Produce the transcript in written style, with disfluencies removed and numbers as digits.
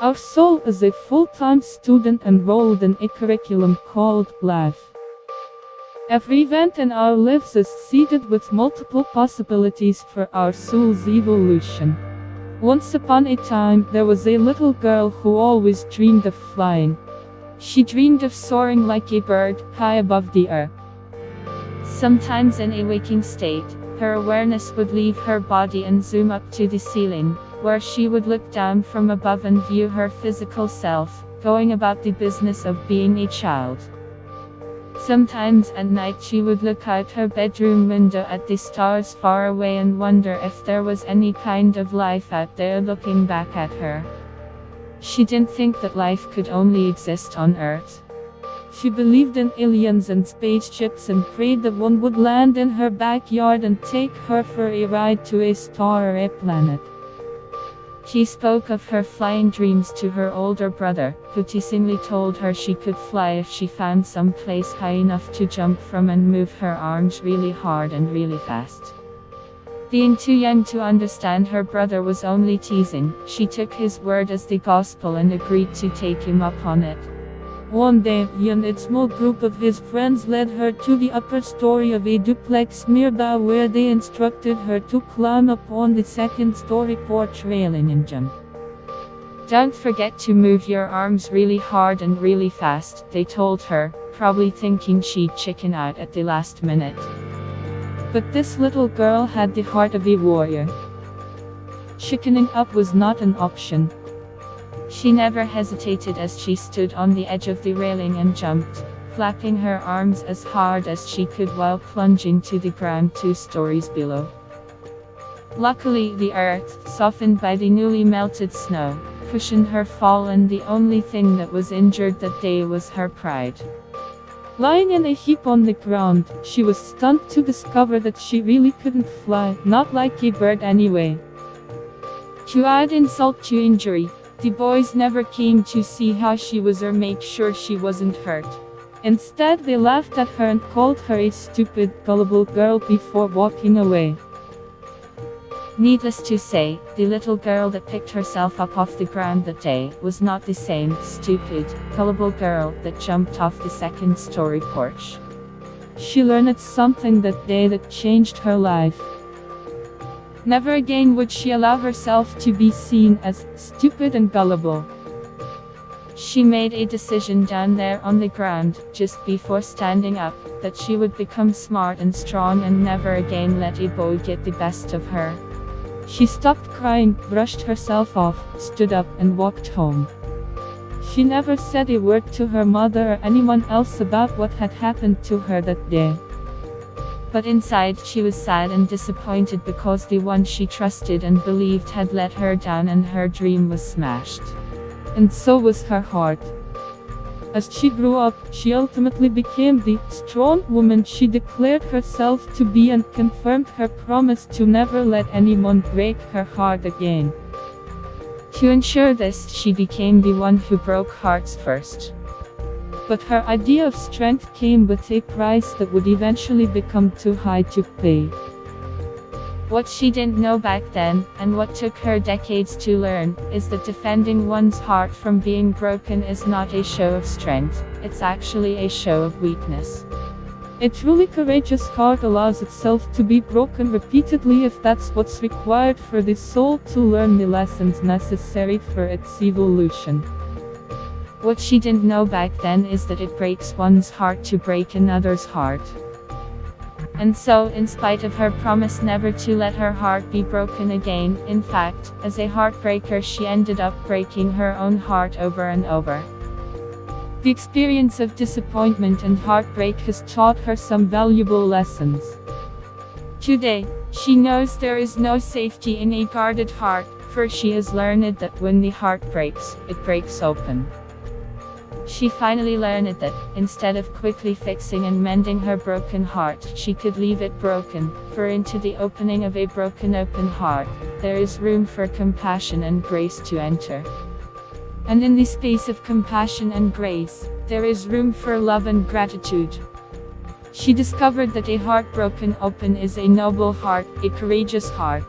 Our soul is a full-time student enrolled in a curriculum called life. Every event in our lives is seeded with multiple possibilities for our soul's evolution. Once upon a time, there was a little girl who always dreamed of flying. She dreamed of soaring like a bird, high above the earth. Sometimes in a waking state, her awareness would leave her body and zoom up to the ceiling, where she would look down from above and view her physical self, going about the business of being a child. Sometimes at night she would look out her bedroom window at the stars far away and wonder if there was any kind of life out there looking back at her. She didn't think that life could only exist on Earth. She believed in aliens and spaceships and prayed that one would land in her backyard and take her for a ride to a star or a planet. She spoke of her flying dreams to her older brother, who teasingly told her she could fly if she found some place high enough to jump from and move her arms really hard and really fast. Being too young to understand her brother was only teasing, she took his word as the gospel and agreed to take him up on it. One day, he and a small group of his friends led her to the upper story of a duplex nearby where they instructed her to climb up on the second-story porch railing and jump. "Don't forget to move your arms really hard and really fast," they told her, probably thinking she'd chicken out at the last minute. But this little girl had the heart of a warrior. Chickening up was not an option. She never hesitated as she stood on the edge of the railing and jumped, flapping her arms as hard as she could while plunging to the ground 2 stories below. Luckily, the earth, softened by the newly melted snow, cushioned her fall, and the only thing that was injured that day was her pride. Lying in a heap on the ground, she was stunned to discover that she really couldn't fly, not like a bird anyway. To add insult to injury, the boys never came to see how she was or make sure she wasn't hurt. Instead, they laughed at her and called her a stupid, gullible girl before walking away. Needless to say, the little girl that picked herself up off the ground that day was not the same stupid, gullible girl that jumped off the second-story porch. She learned something that day that changed her life. Never again would she allow herself to be seen as stupid and gullible. She made a decision down there on the ground, just before standing up, that she would become smart and strong and never again let a boy get the best of her. She stopped crying, brushed herself off, stood up, and walked home. She never said a word to her mother or anyone else about what had happened to her that day. But inside she was sad and disappointed because the one she trusted and believed had let her down and her dream was smashed. And so was her heart. As she grew up, she ultimately became the strong woman she declared herself to be and confirmed her promise to never let anyone break her heart again. To ensure this, she became the one who broke hearts first. But her idea of strength came with a price that would eventually become too high to pay. What she didn't know back then, and what took her decades to learn, is that defending one's heart from being broken is not a show of strength, it's actually a show of weakness. A truly courageous heart allows itself to be broken repeatedly if that's what's required for the soul to learn the lessons necessary for its evolution. What she didn't know back then is that it breaks one's heart to break another's heart. And so, in spite of her promise never to let her heart be broken again, in fact, as a heartbreaker she ended up breaking her own heart over and over. The experience of disappointment and heartbreak has taught her some valuable lessons. Today, she knows there is no safety in a guarded heart, for she has learned that when the heart breaks, it breaks open. She finally learned that, instead of quickly fixing and mending her broken heart, she could leave it broken, for into the opening of a broken open heart, there is room for compassion and grace to enter. And in the space of compassion and grace, there is room for love and gratitude. She discovered that a heart broken open is a noble heart, a courageous heart.